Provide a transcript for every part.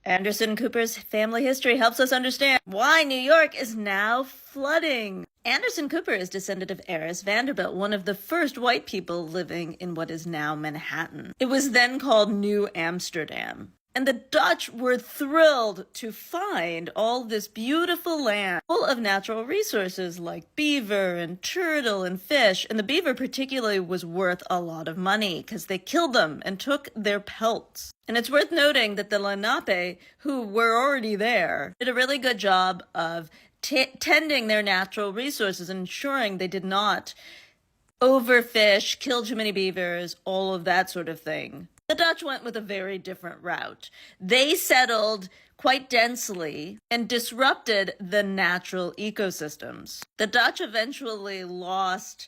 Anderson Cooper's family history helps us understand why New York is now flooding. Anderson Cooper is descendant of heiress Vanderbilt, one of the first white people living in what is now Manhattan. It was then called New Amsterdam. And the Dutch were thrilled to find all this beautiful land full of natural resources like beaver and turtle and fish. And the beaver particularly was worth a lot of money because they killed them and took their pelts. And it's worth noting that the Lenape, who were already there, did a really good job of tending their natural resources and ensuring they did not overfish, kill too many beavers, all of that sort of thing. The Dutch went with a very different route. They settled quite densely and disrupted the natural ecosystems. The Dutch eventually lost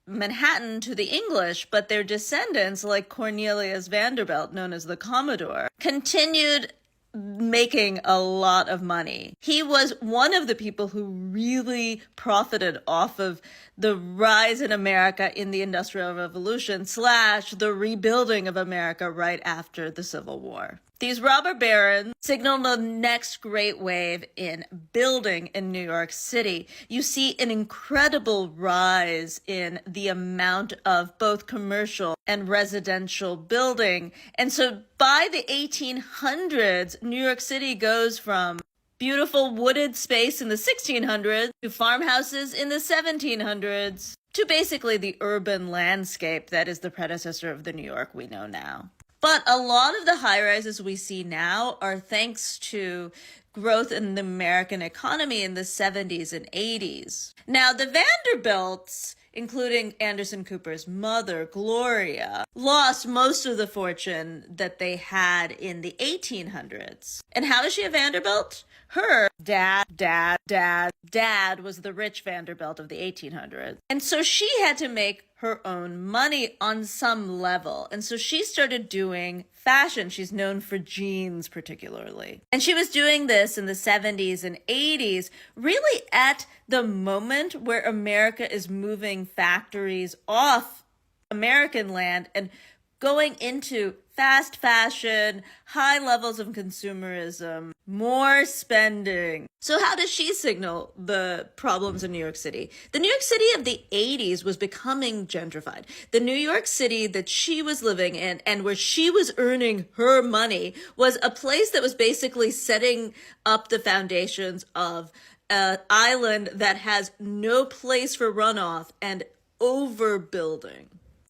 Manhattan to the English, but their descendants, like Cornelius Vanderbilt, known as the Commodore, continued making a lot of money. He was one of the people who really profited off of the rise in America in the Industrial Revolution / the rebuilding of America right after the Civil War. These robber barons signaled the next great wave in building in New York City. You see an incredible rise in the amount of both commercial and residential building. And so by the 1800s, New York City goes from beautiful wooded space in the 1600s to farmhouses in the 1700s to basically the urban landscape that is the predecessor of the New York we know now. But a lot of the high-rises we see now are thanks to growth in the American economy in the 70s and 80s. Now, the Vanderbilts, including Anderson Cooper's mother, Gloria, lost most of the fortune that they had in the 1800s. And how is she a Vanderbilt? Her dad was the rich Vanderbilt of the 1800s. And so she had to make her own money on some level. And so she started doing fashion. She's known for jeans particularly. And she was doing this in the 70s and 80s, really at the moment where America is moving factories off American land and going into fast fashion, high levels of consumerism, more spending. So how does she signal the problems in New York City? The New York City of the 80s was becoming gentrified. The New York City that she was living in and where she was earning her money was a place that was basically setting up the foundations of an island that has no place for runoff and overbuilding.